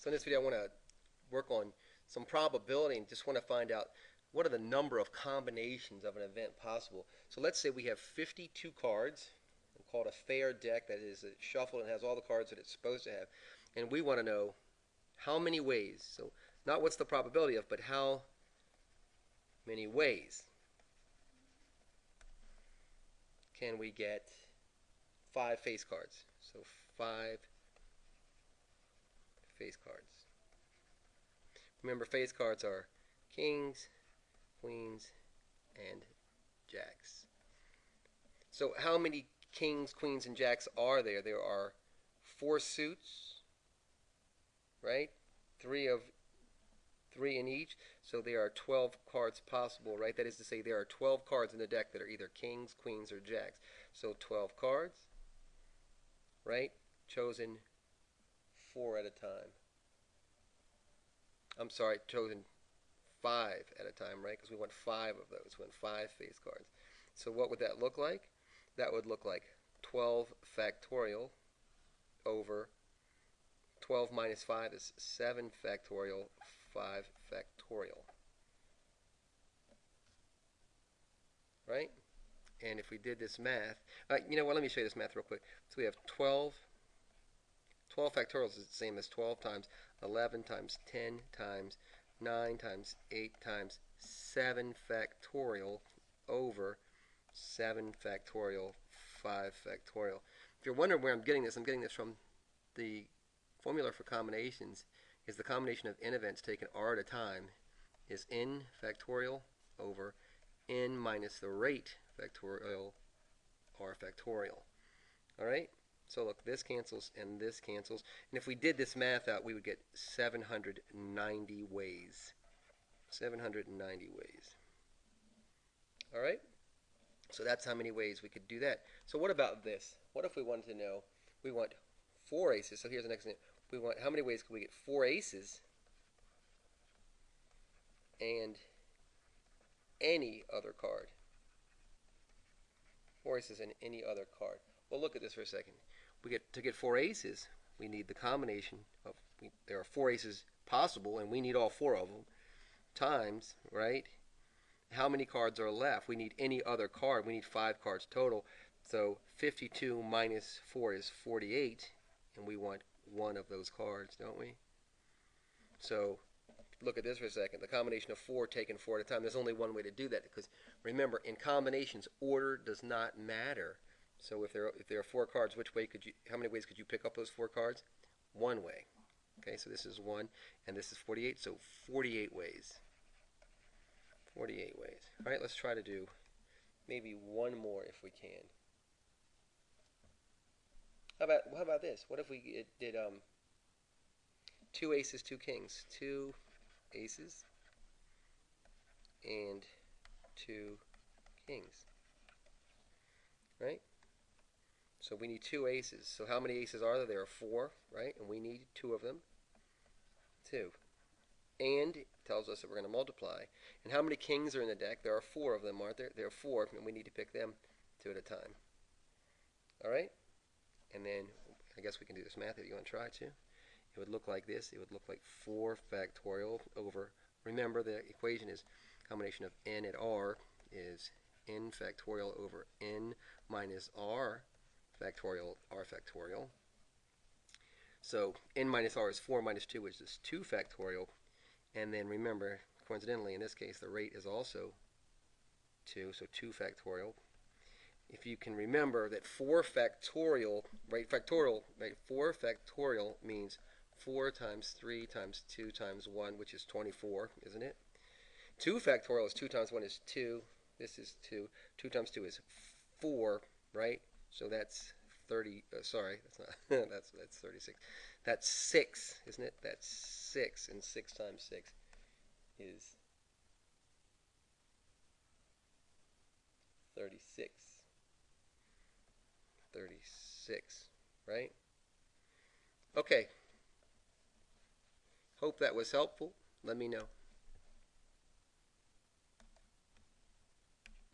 So in this video I want to work on some probability and just want to find out what are the number of combinations of an event possible. So let's say we have 52 cards, called a fair deck, that is shuffled and has all the cards that it's supposed to have, and we want to know how many ways, so not what's the probability of, but how many ways can we get 5 face cards. So 5 face cards. Remember, face cards are kings, queens, and jacks. So how many kings, queens, and jacks are there? There are 4 suits, right? 3 in each. So there are 12 cards possible, right? That is to say, there are 12 cards in the deck that are either kings, queens, or jacks. So 12 cards, right? Chosen 4 at a time. I'm sorry, chosen 5 at a time, right? Because we want 5 of those. We want 5 face cards. So what would that look like? That would look like 12 factorial over 12 minus 5 is 7 factorial, 5 factorial. Right? And if we did this math, you know what, let me show you this math real quick. So we have 12 factorials is the same as 12 times 11 times 10 times 9 times 8 times 7 factorial over 7 factorial, 5 factorial. If you're wondering where I'm getting this from the formula for combinations. Is the combination of n events taken r at a time is n factorial over n minus the rate factorial r factorial. Alright? So look, this cancels and this cancels. And if we did this math out, we would get 790 ways. 790 ways. Alright? So that's how many ways we could do that. So what about this? What if we wanted to know, we want 4 aces. So here's the next thing. We want, how many ways can we get 4 aces and any other card? 4 aces and any other card. Well, look at this for a second. To get 4 aces, we need the combination of, there are 4 aces possible, and we need all 4 of them, times, right? How many cards are left? We need any other card. We need 5 cards total. So 52 minus 4 is 48, and we want 1 of those cards, don't we? So look at this for a second. The combination of 4 taken 4 at a time. There's only one way to do that, because remember, in combinations, order does not matter. So if there are 4 cards, how many ways could you pick up those 4 cards? 1 way. Okay, so this is 1, and this is 48, so 48 ways. 48 ways. All right, let's try to do maybe one more if we can. How about this? What if we did 2 aces, 2 kings, 2 aces and 2 kings, right? So we need 2 aces. So how many aces are there? There are 4, right? And we need 2 of them. 2. And it tells us that we're going to multiply. And how many kings are in the deck? There are 4 of them, aren't there? There are 4, and we need to pick them 2 at a time. All right? And then I guess we can do this math if you want to try to. It would look like this. It would look like 4 factorial over, remember the equation is combination of n at r is n factorial over n minus r factorial, r factorial. So n minus r is 4 minus 2, which is 2 factorial. And then remember, coincidentally in this case, the rate is also 2, so 2 factorial. If you can remember that 4 factorial, right, 4 factorial means 4 times 3 times 2 times 1, which is 24, isn't it? 2 factorial is 2 times 1 is 2. This is 2. 2 times 2 is 4, right? So that's 30, sorry, that's not, that's 36. That's 6, isn't it? That's 6, and 6 times 6 is 36. 36, right? Okay. Hope that was helpful. Let me know.